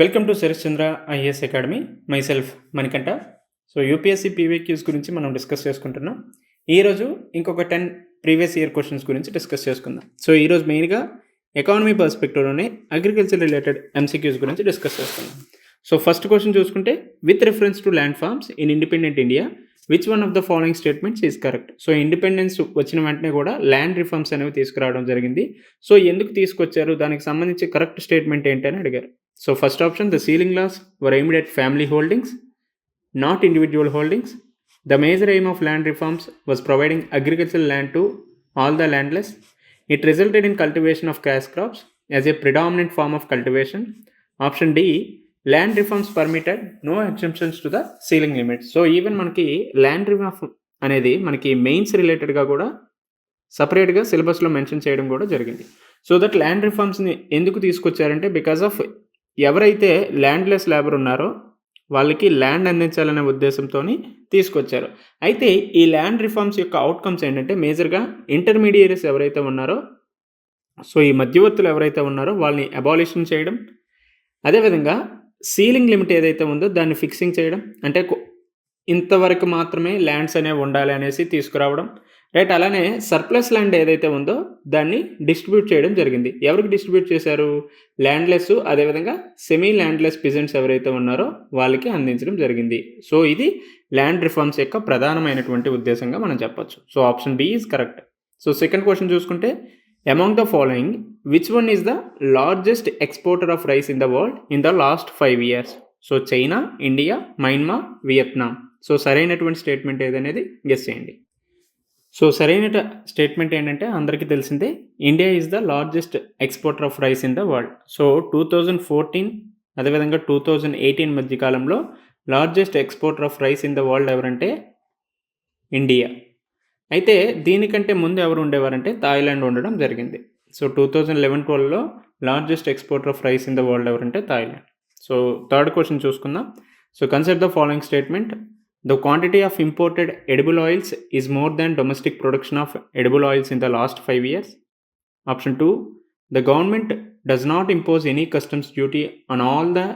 Welcome to Sharath Chandra IAS academy. Myself Manikanta. So UPSC PYQs గురించి మనం discuss చేసుకుంటున్నాం. ఈరోజు ఇంకొక 10 ప్రీవియస్ ఇయర్ క్వశ్చన్స్ గురించి డిస్కస్ చేసుకుందాం. సో ఈరోజు మెయిన్గా ఎకానమీ పర్స్పెక్టివ్లోనే అగ్రికల్చర్ రిలేటెడ్ ఎంసీక్యూస్ గురించి డిస్కస్ చేసుకుందాం. సో ఫస్ట్ క్వశ్చన్ చూసుకుంటే, with reference to land farms in independent India which one of the following statements is correct. So independence వచ్చిన వెంటనే కూడా ల్యాండ్ రిఫార్మ్స్ అనేవి తీసుకురావడం జరిగింది. సో ఎందుకు తీసుకొచ్చారు, దానికి సంబంధించి కరెక్ట్ స్టేట్మెంట్ ఏంటి అని అడిగారు. So first option, the ceiling laws were aimed at family holdings, not individual holdings. The major aim of land reforms was providing agricultural land to all the landless. It resulted in cultivation of cash crops as a predominant form of cultivation. Option D, land reforms permitted no exemptions to the ceiling limits. So even మనకి land reform అనేది మనకి mains రిలేటెడ్గా కూడా సపరేట్గా సిలబస్లో mention చేయడం కూడా జరిగింది. సో దట్ ల్యాండ్ రిఫార్మ్స్ని ఎందుకు తీసుకొచ్చారంటే, బికాస్ ఆఫ్ ఎవరైతే ల్యాండ్లెస్ లేబర్ ఉన్నారో వాళ్ళకి ల్యాండ్ అందించాలనే ఉద్దేశంతో తీసుకొచ్చారు. అయితే ఈ ల్యాండ్ రిఫార్మ్స్ యొక్క అవుట్కమ్స్ ఏంటంటే, మేజర్గా ఇంటర్మీడియరీస్ ఎవరైతే ఉన్నారో, సో ఈ మధ్యవర్తులు ఎవరైతే ఉన్నారో వాళ్ళని అబాలిషన్ చేయడం, అదేవిధంగా సీలింగ్ లిమిట్ ఏదైతే ఉందో దాన్ని ఫిక్సింగ్ చేయడం, అంటే ఇంతవరకు మాత్రమే ల్యాండ్స్ అనేవి ఉండాలి అనేసి తీసుకురావడం, రైట్. అలానే సర్ప్లస్ ల్యాండ్ ఏదైతే ఉందో దాన్ని డిస్ట్రిబ్యూట్ చేయడం జరిగింది. ఎవరికి డిస్ట్రిబ్యూట్ చేశారు? ల్యాండ్లెస్, అదేవిధంగా సెమీ ల్యాండ్లెస్ పిజెంట్స్ ఎవరైతే ఉన్నారో వాళ్ళకి అందించడం జరిగింది. సో ఇది ల్యాండ్ రిఫార్మ్స్ యొక్క ప్రధానమైనటువంటి ఉద్దేశంగా మనం చెప్పొచ్చు. So option B is correct. So second question చూసుకుంటే, among the following which one is the largest exporter of rice in the world in the last 5 years? So China, India, Myanmar, Vietnam. So సరైనటువంటి statement ఏదనేది guess చేయండి. So సరైన statement ఏంటంటే, అందరికీ తెలిసిందే, India is the largest exporter of rice in the world. So 2014 అదేవిధంగా 2018 మధ్య కాలంలో largest exporter of rice in the world ఎవరంటే ఇండియా. అయితే దీనికంటే ముందు ఎవరు ఉండేవారంటే థాయిలాండ్ ఉండడం జరిగింది. సో 2011-12లో largest exporter of rice in the world ఎవరంటే థాయిలాండ్. సో థర్డ్ క్వశ్చన్ చూసుకుందాం. So consider the following statement. The quantity of imported edible oils is more than domestic production of edible oils in the last 5 years. Option 2, the government does not impose any customs duty on all the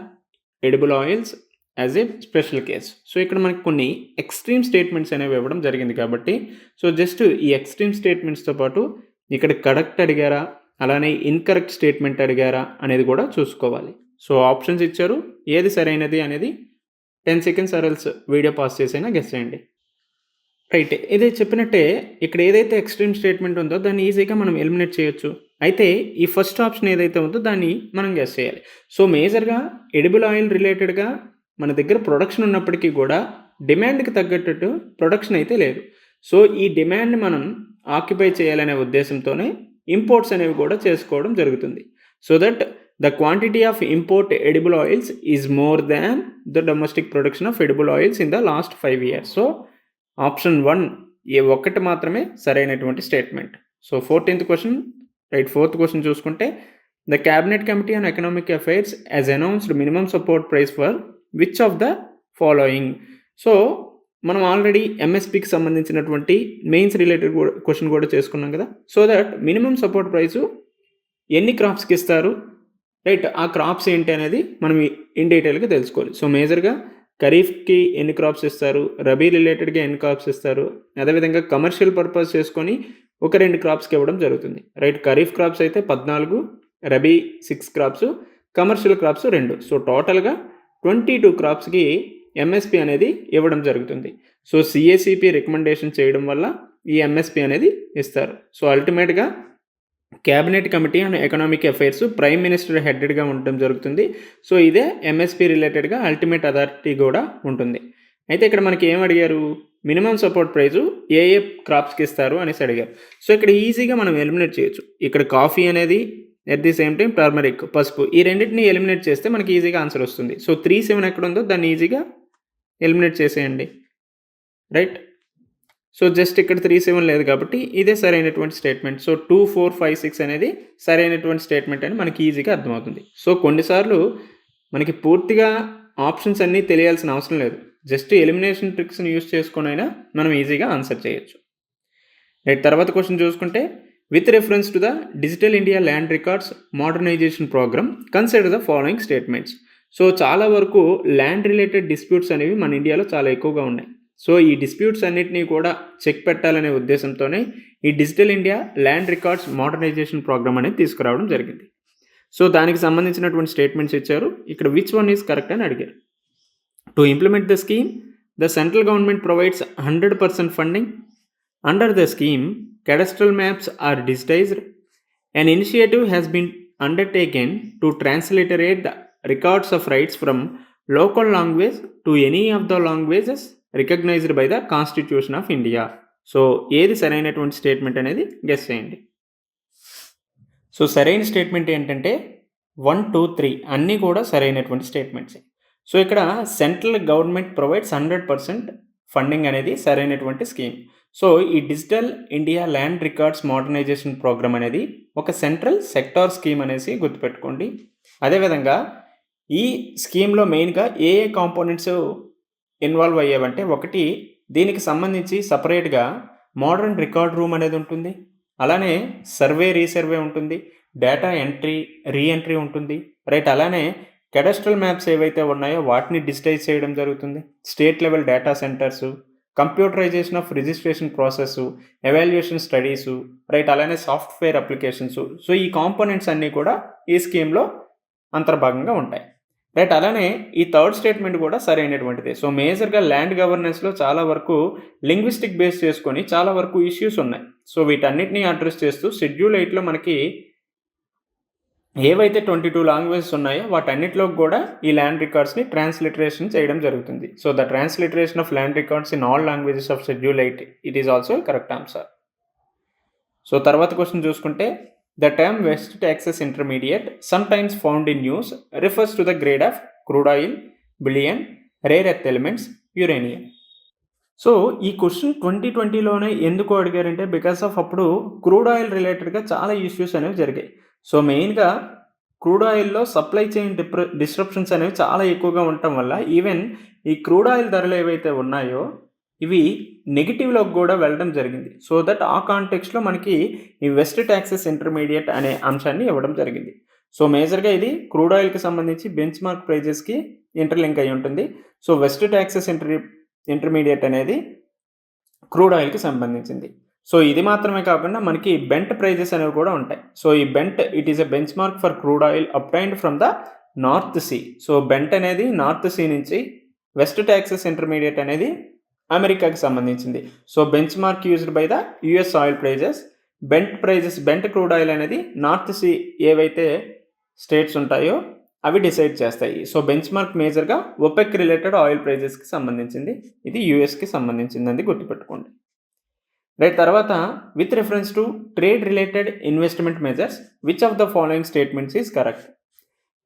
edible oils as a special case. So ఇక్కడ మనకి కొన్ని extreme statements అనేవి ఇవ్వడం జరిగింది కాబట్టి, so just ఈ extreme స్టేట్మెంట్స్తో పాటు ఇక్కడ కరెక్ట్ అడిగారా, అలానే ఇన్కరెక్ట్ స్టేట్మెంట్ అడిగారా అనేది కూడా చూసుకోవాలి. సో ఆప్షన్స్ ఇచ్చారు, ఏది సరైనది అనేది 10 seconds ఆర్ఎల్స్ వీడియో పాస్ చేసైనా గెస్ చేయండి. రైట్, ఇదే చెప్పినట్టే ఇక్కడ ఏదైతే ఎక్స్ట్రీమ్ స్టేట్మెంట్ ఉందో దాన్ని ఈజీగా మనం ఎలిమినేట్ చేయొచ్చు. అయితే ఈ ఫస్ట్ ఆప్షన్ ఏదైతే ఉందో దాన్ని మనం గెస్ చేయాలి. సో మేజర్గా ఎడిబుల్ ఆయిల్ రిలేటెడ్గా మన దగ్గర ప్రొడక్షన్ ఉన్నప్పటికీ కూడా డిమాండ్కి తగ్గట్టు ప్రొడక్షన్ అయితే లేదు. సో ఈ డిమాండ్ని మనం ఆక్యుపై చేయాలనే ఉద్దేశంతోనే ఇంపోర్ట్స్ అనేవి కూడా చేసుకోవడం జరుగుతుంది. So that the quantity of import edible oils is more than the domestic production of edible oils in the last 5 years. So option 1 ఏ ఒక్కటి మాత్రమే సరైనటువంటి statement. So 14th question, right. 4th question చూసుకుంటే, the cabinet committee on economic affairs has announced minimum support price for which of the following. So మనం already ఎంఎస్పికి సంబంధించినటువంటి mains related question కూడా చేసుకున్నాం కదా. So that minimum support price ఎన్ని క్రాప్స్కి ఇస్తారు, రైట్, ఆ క్రాప్స్ ఏంటి అనేది మనం ఇన్ డీటెయిల్గా తెలుసుకోవాలి. సో మేజర్గా ఖరీఫ్కి ఎన్ని క్రాప్స్ ఇస్తారు, రబీ రిలేటెడ్గా ఎన్ని క్రాప్స్ ఇస్తారు, అదేవిధంగా కమర్షియల్ పర్పస్ చేసుకొని ఒక 2 క్రాప్స్కి ఇవ్వడం జరుగుతుంది, రైట్. ఖరీఫ్ క్రాప్స్ అయితే 14, rabi 6 crops, commercial crops 2. So టోటల్గా 22 క్రాప్స్కి ఎంఎస్పి అనేది ఇవ్వడం జరుగుతుంది. సో సిఏసిపి రికమెండేషన్ చేయడం వల్ల ఈ ఎంఎస్పి అనేది ఇస్తారు. సో అల్టిమేట్గా cabinet committee on economic affairs prime minister హెడెడ్గా ఉండడం జరుగుతుంది. సో ఇదే ఎంఎస్పి రిలేటెడ్గా అల్టిమేట్ అథారిటీ కూడా ఉంటుంది. అయితే ఇక్కడ మనకి ఏం అడిగారు, మినిమం సపోర్ట్ ప్రైజు ఏ ఏ క్రాప్స్కి ఇస్తారు అనేసి అడిగారు. సో ఇక్కడ ఈజీగా మనం ఎలిమినేట్ చేయొచ్చు. ఇక్కడ కాఫీ అనేది, at the same time turmeric, పసుపు, ఈ రెండింటిని ఎలిమినేట్ చేస్తే మనకి ఈజీగా ఆన్సర్ వస్తుంది. సో 3-7 ఎక్కడ ఉందో దాన్ని ఈజీగా ఎలిమినేట్ చేసేయండి, రైట్. సో జస్ట్ ఇక్కడ 3-7 లేదు కాబట్టి ఇదే సరైనటువంటి స్టేట్మెంట్. సో 2, 4, 5, 6 అనేది సరైనటువంటి స్టేట్మెంట్ అని మనకి ఈజీగా అర్థమవుతుంది. సో కొన్నిసార్లు మనకి పూర్తిగా ఆప్షన్స్ అన్నీ తెలియాల్సిన అవసరం లేదు, జస్ట్ ఎలిమినేషన్ ట్రిక్స్ని యూస్ చేసుకునైనా మనం ఈజీగా ఆన్సర్ చేయొచ్చు, రైట్. తర్వాత క్వశ్చన్ చూసుకుంటే, With reference to the Digital India Land Records Modernization Program, consider the following statements. So చాలా వరకు ల్యాండ్ రిలేటెడ్ డిస్ప్యూట్స్ అనేవి మన ఇండియాలో చాలా ఎక్కువగా ఉన్నాయి. సో ఈ డిస్ప్యూట్స్ అన్నిటినీ కూడా చెక్ పెట్టాలనే ఉద్దేశంతోనే ఈ digital India land records modernisation programme అనేది తీసుకురావడం జరిగింది. సో దానికి సంబంధించినటువంటి స్టేట్మెంట్స్ ఇచ్చారు. ఇక్కడ విచ్ వన్ ఈజ్ కరెక్ట్ అని అడిగారు. To implement the scheme, the central government provides 100% funding. Under the scheme, cadastral maps are digitized. An initiative has been undertaken to transliterate the records of rights from local language to any of the languages recognized by the Constitution of India. So ఏది సరైనటువంటి statement అనేది guess చేయండి. So సరైన statement ఏంటంటే 1, 2, 3 అన్నీ కూడా సరైనటువంటి statements. So ఇక్కడ సెంట్రల్ గవర్నమెంట్ ప్రొవైడ్స్ 100% ఫండింగ్ అనేది సరైనటువంటి స్కీమ్. సో ఈ digital India land records modernisation programme అనేది ఒక సెంట్రల్ సెక్టార్ స్కీమ్ అనేసి గుర్తుపెట్టుకోండి. అదేవిధంగా ఈ స్కీమ్లో మెయిన్గా ఏ కాంపోనెంట్స్ ఇన్వాల్వ్ అయ్యేవంటే, ఒకటి దీనికి సంబంధించి సపరేట్గా మోడర్న్ రికార్డ్ రూమ్ అనేది ఉంటుంది, అలానే సర్వే రీసర్వే ఉంటుంది, డేటా ఎంట్రీ రీఎంట్రీ ఉంటుంది, రైట్. అలానే కెడస్ట్రల్ మ్యాప్స్ ఏవైతే ఉన్నాయో వాటిని డిజిటైజ్ చేయడం జరుగుతుంది, state level data centres, computerisation of registration process, evaluation studies, right. అలానే సాఫ్ట్వేర్ అప్లికేషన్స్. సో ఈ కాంపోనెంట్స్ అన్నీ కూడా ఈ స్కీమ్లో అంతర్భాగంగా ఉంటాయి, రైట్. అలానే ఈ థర్డ్ స్టేట్మెంట్ కూడా సరైనటువంటిది. సో మేజర్గా ల్యాండ్ గవర్నెన్స్లో చాలా వరకు లింగ్విస్టిక్ బేస్ చేసుకొని చాలా వరకు ఇష్యూస్ ఉన్నాయి. సో వీటన్నిటిని అడ్రస్ చేస్తూ షెడ్యూల్ 8లో మనకి ఏవైతే 22 లాంగ్వేజెస్ ఉన్నాయో వాటన్నిటిలో కూడా ఈ ల్యాండ్ రికార్డ్స్ని ట్రాన్స్లిటరేషన్ చేయడం జరుగుతుంది. So the transliteration of land records in all languages of schedule 8 it is also correct answer. So తర్వాత క్వశ్చన్ చూసుకుంటే, the term west Texas intermediate sometimes found in news refers to the grade of crude oil, billion, rare earth elements, uranium. So ఈ question 2020లోనే ఎందుకు అడిగారంటే, because of అప్పుడు crude oil రిలేటెడ్గా చాలా issues అనేవి జరిగాయి. So మెయిన్గా క్రూడ్ ఆయిల్లో సప్లై చైన్ డిస్రప్షన్స్ అనేవి చాలా ఎక్కువగా ఉండటం వల్ల ఈవెన్ ఈ క్రూడ్ ఆయిల్ ధరలు ఏవైతే ఉన్నాయో ఇవి నెగిటివ్లోకి కూడా వెళ్ళడం జరిగింది. సో దట్ ఆ కాంటెక్స్లో మనకి ఈ వెస్ట్ టెక్సస్ ఇంటర్మీడియట్ అనే అంశాన్ని ఇవ్వడం జరిగింది. సో మేజర్గా ఇది క్రూడ్ ఆయిల్కి సంబంధించి బెంచ్ మార్క్ ప్రైజెస్కి ఇంటర్లింక్ అయి ఉంటుంది. సో వెస్ట్ టెక్సస్ ఇంటర్మీడియట్ అనేది క్రూడ్ ఆయిల్కి సంబంధించింది. సో ఇది మాత్రమే కాకుండా మనకి బెంట్ ప్రైజెస్ అనేవి కూడా ఉంటాయి. సో ఈ Brent it is a benchmark for crude oil obtained from the North Sea. So Brent అనేది నార్త్ సీ నుంచి, వెస్ట్ టెక్సస్ ఇంటర్మీడియట్ అనేది అమెరికాకి సంబంధించింది. So benchmark used by the US oil prices. Brent crude oil అనేది North Sea ఏవైతే states ఉంటాయో అవి decide చేస్తాయి. సో బెంచ్ మార్క్ మేజర్గా ఒపెక్ రిలేటెడ్ ఆయిల్ ప్రైజెస్కి సంబంధించింది, ఇది యూఎస్కి సంబంధించింది గుర్తుపెట్టుకోండి, రైట్. తర్వాత with reference to trade related investment measures which of the following statements is correct?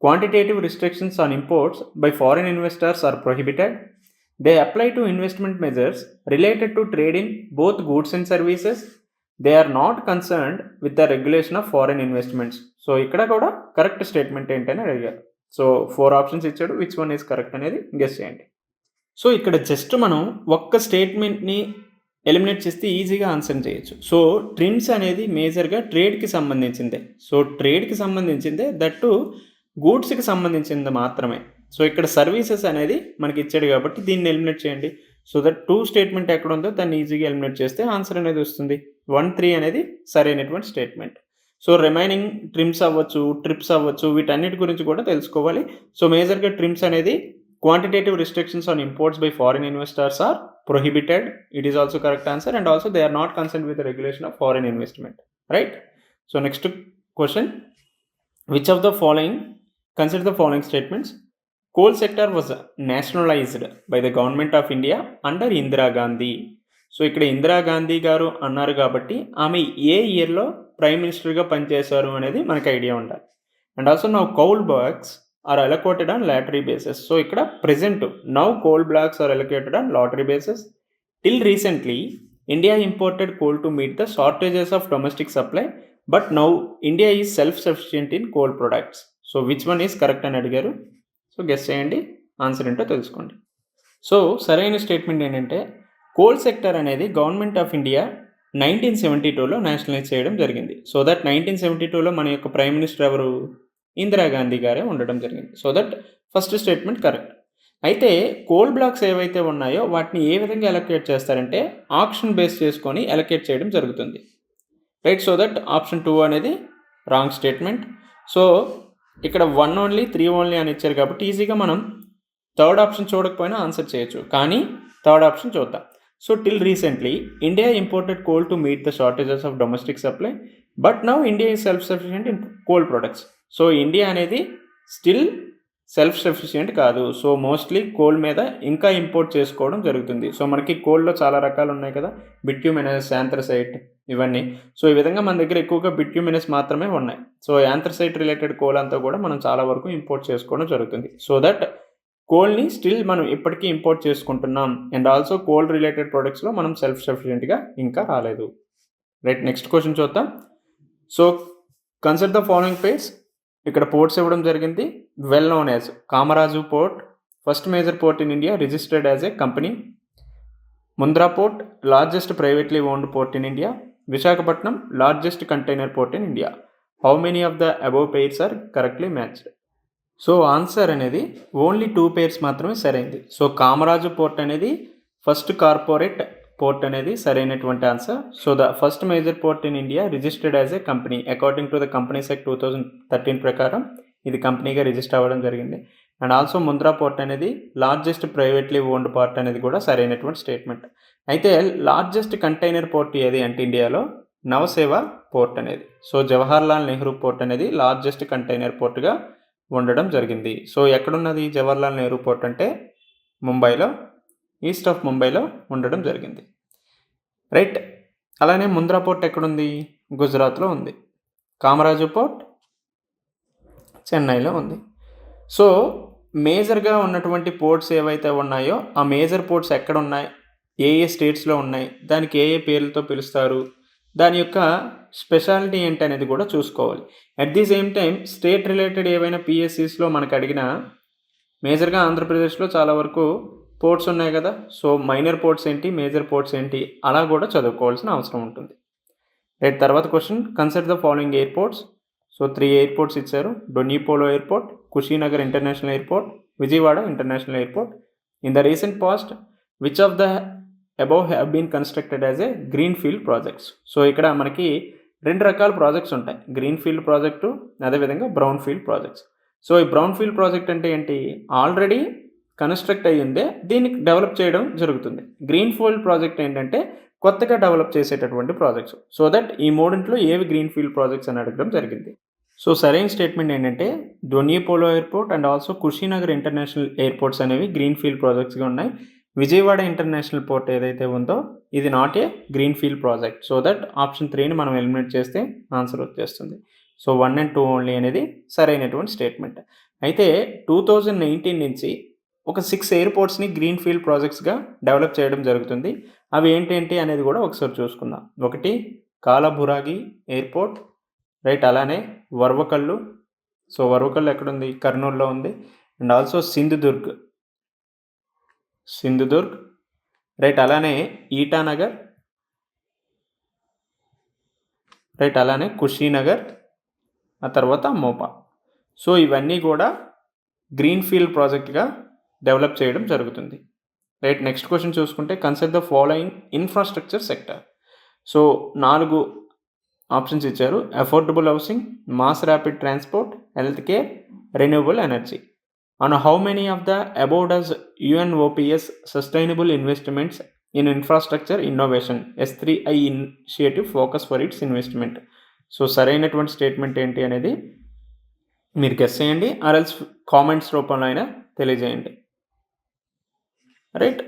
Quantitative restrictions on imports by foreign investors are prohibited. They apply to investment measures related to trade in both goods and services. They are not concerned with the regulation of foreign investments. So ఇక్కడ కూడా correct statement ఏంటని అడిగారు. So 4 options ఇచ్చాడు, which one is correct అనేది guess చేయండి. So ఇక్కడ just మనం ఒక్క స్టేట్మెంట్ని ఎలిమినేట్ చేస్తే ఈజీగా ఆన్సర్ చేయొచ్చు. సో ట్రిమ్స్ అనేది మేజర్గా ట్రేడ్కి సంబంధించిందే. సో ట్రేడ్కి సంబంధించిందే, దట్టు గూడ్స్కి సంబంధించింది మాత్రమే. సో ఇక్కడ సర్వీసెస్ అనేది మనకి ఇచ్చాడు కాబట్టి దీన్ని ఎలిమినేట్ చేయండి. సో దట్ 2 స్టేట్మెంట్ ఎక్కడ ఉందో దాన్ని ఈజీగా ఎలిమినేట్ చేస్తే ఆన్సర్ అనేది వస్తుంది. 1, 3 అనేది సరైనటువంటి స్టేట్మెంట్. సో రిమైనింగ్ ట్రిమ్స్ అవ్వచ్చు, ట్రిప్స్ అవ్వచ్చు, వీటన్నిటి గురించి కూడా తెలుసుకోవాలి. సో మేజర్గా ట్రిమ్స్ అనేది quantitative restrictions on imports by foreign investors are prohibited. It is also correct answer, and also they are not concerned with the regulation of foreign investment, right? So next question, which of the following, consider the following statements. Coal sector was nationalized by the government of India under Indira Gandhi. So ఇక్కడ ఇందిరా గాంధీ గారు అన్నారు కాబట్టి ఆమె ఏ ఇయర్లో prime మినిస్టర్గా పనిచేశారు అనేది మనకు ఐడియా ఉండాలి. And also now coal blocks are allocated on lottery basis. So ఇక్కడ present now coal blocks are allocated on lottery basis. Till recently India imported coal to meet the shortages of domestic supply, but now India is self-sufficient in coal products. So which one is correct అని అడిగారు. So guess చేయండి, answer ఏంటో తెలుసుకోండి. So సరైన statement ఏంటంటే, coal sector అనేది government of India 1972లో nationalise చేయడం జరిగింది. సో దట్ 1972లో మన యొక్క ప్రైమ్ మినిస్టర్ ఎవరు? ఇందిరాగాంధీ గారే ఉండడం జరిగింది. So that first statement correct. అయితే కోల్ బ్లాక్స్ ఏవైతే ఉన్నాయో వాటిని ఏ విధంగా ఎలకేట్ చేస్తారంటే ఆప్షన్ బేస్ చేసుకొని ఎలకేట్ చేయడం జరుగుతుంది. రైట్. సో దట్ ఆప్షన్ 2 అనేది రాంగ్ స్టేట్మెంట్. సో ఇక్కడ 1 ఓన్లీ 3 ఓన్లీ అని ఇచ్చారు కాబట్టి ఈజీగా మనం థర్డ్ ఆప్షన్ చూడకపోయినా ఆన్సర్ చేయొచ్చు, కానీ థర్డ్ ఆప్షన్ చూద్దాం. So till recently India imported coal to meet the shortages of domestic supply, but now India is self sufficient in coal products. So India అనేది స్టిల్ సెల్ఫ్ సఫిషియెంట్ కాదు. So mostly coal మీద ఇంకా import చేసుకోవడం జరుగుతుంది. So మనకి కోల్లో చాలా రకాలు ఉన్నాయి కదా, బిట్యూమినస్, యాంథ్రసైట్, ఇవన్నీ. సో ఈ విధంగా మన దగ్గర ఎక్కువగా బిట్యూమినస్ మాత్రమే ఉన్నాయి. సో యాంథ్రసైట్ రిలేటెడ్ కోల్ అంతా కూడా మనం చాలా వరకు ఇంపోర్ట్ చేసుకోవడం జరుగుతుంది. సో దట్ కోల్ని స్టిల్ మనం ఇప్పటికీ ఇంపోర్ట్ చేసుకుంటున్నాం. అండ్ ఆల్సో కోల్ రిలేటెడ్ ప్రొడక్ట్స్లో మనం సెల్ఫ్ సఫిషియెంట్గా ఇంకా రాలేదు. రైట్. నెక్స్ట్ క్వశ్చన్ చూద్దాం. So consider the following pairs. ఇక్కడ పోర్ట్స్ ఇవ్వడం జరిగింది. Well known as Kamaraj port, first major port in India, registered as a company. Mundra port, largest privately owned port in India. Visakhapatnam, largest container port in India. How many of the above pairs are correctly matched? So answer అనేది only 2 pairs మాత్రమే సరైంది. So Kamaraju port అనేది first corporate port అనేది సరైనటువంటి answer. So the first major port in India registered as a company according to the companies act 2013 ప్రకారం ఇది కంపెనీగా register అవ్వడం జరిగింది. అండ్ ఆల్సో ముంద్రా పోర్ట్ అనేది లార్జెస్ట్ ప్రైవేట్లీ ఓన్డ్ పోర్ట్ అనేది కూడా సరైనటువంటి స్టేట్మెంట్. అయితే లార్జెస్ట్ కంటైనర్ పోర్ట్ ఏది అంటే ఇండియాలో నవసేవ పోర్ట్ అనేది. సో జవహర్లాల్ నెహ్రూ పోర్ట్ అనేది లార్జెస్ట్ కంటైనర్ పోర్ట్గా ఉండడం జరిగింది. సో ఎక్కడున్నది జవహర్లాల్ నెహ్రూ పోర్ట్ అంటే ముంబైలో, ఈస్ట్ ఆఫ్ ముంబైలో ఉండడం జరిగింది. రైట్. అలానే ముంద్రా పోర్ట్ ఎక్కడుంది? గుజరాత్లో ఉంది. కామరాజు పోర్ట్ చెన్నైలో ఉంది. సో మేజర్గా ఉన్నటువంటి పోర్ట్స్ ఏవైతే ఉన్నాయో ఆ మేజర్ పోర్ట్స్ ఎక్కడ ఉన్నాయి, ఏ ఏ స్టేట్స్లో ఉన్నాయి, దానికి ఏ ఏ పేర్లతో పిలుస్తారు, దాని యొక్క స్పెషాలిటీ ఏంటి అనేది కూడా చూసుకోవాలి. At the same time state related ఏవైనా పిఎస్సిస్లో మనకు అడిగినా మేజర్గా ఆంధ్రప్రదేశ్లో చాలా వరకు పోర్ట్స్ ఉన్నాయి కదా. సో మైనర్ పోర్ట్స్ ఏంటి, మేజర్ పోర్ట్స్ ఏంటి, అలా కూడా చదువుకోవాల్సిన అవసరం ఉంటుంది. రైట్. తర్వాత question, consider the following airports. So 3 airports ఇచ్చారు. Donyi Polo airport, Kushinagar international airport, Vijayawada international airport. In the recent past which of the above have been constructed as a green field projects. So ఇక్కడ మనకి 2 రకాల ప్రాజెక్ట్స్ ఉంటాయి, green field project, అదేవిధంగా brown field projects. So ఈ brown field project అంటే ఏంటి, already construct అయ్యిందే దీన్ని develop చేయడం జరుగుతుంది. గ్రీన్ ఫీల్డ్ ప్రాజెక్ట్ ఏంటంటే కొత్తగా డెవలప్ చేసేటటువంటి ప్రాజెక్ట్స్. సో దట్ ఈ మూడింట్లో ఏవి గ్రీన్ ఫీల్డ్ ప్రాజెక్ట్స్ అని అడగడం జరిగింది. సో సరైన స్టేట్మెంట్ ఏంటంటే Donyi Polo airport and also Kushinagar international airports అనేవి గ్రీన్ ఫీల్డ్ ప్రాజెక్ట్స్గా ఉన్నాయి. విజయవాడ ఇంటర్నేషనల్ పోర్ట్ ఏదైతే ఉందో ఇది not a green field project. So that option 3ని మనం ఎలిమినేట్ చేస్తే ఆన్సర్ వచ్చేస్తుంది. సో 1 and 2 ఓన్లీ అనేది సరైనటువంటి స్టేట్మెంట్. అయితే 2019 నుంచి ఒక 6 ఎయిర్పోర్ట్స్ని గ్రీన్ ఫీల్డ్ ప్రాజెక్ట్స్గా డెవలప్ చేయడం జరుగుతుంది. అవి ఏంటేంటి అనేది కూడా ఒకసారి చూసుకుందాం. ఒకటి కాలబురాగి ఎయిర్పోర్ట్. రైట్. అలానే వర్వకల్లు. సో వర్వకల్లు ఎక్కడుంది, కర్నూలులో ఉంది. And also Sindhudurg. రైట్. అలానే ఈటానగర్. రైట్. అలానే కుషీనగర్, ఆ తర్వాత మోపా. సో ఇవన్నీ కూడా గ్రీన్ ఫీల్డ్ ప్రాజెక్ట్గా డెవలప్ చేయడం జరుగుతుంది. రైట్. నెక్స్ట్ క్వశ్చన్ చూసుకుంటే consider the following infrastructure sector. So 4 options ఇచ్చారు. Affordable housing, mass rapid transport, health care, renewable energy. On how many of the above does UNOPS Sustainable Investments in Infrastructure Innovation S3I initiative focus for its investment? So సరైనటువంటి statement ఏంటి అనేది మీరు guess చేయండి, ఆర్ఎల్స్ comments రూపంలో అయినా తెలియజేయండి. Right.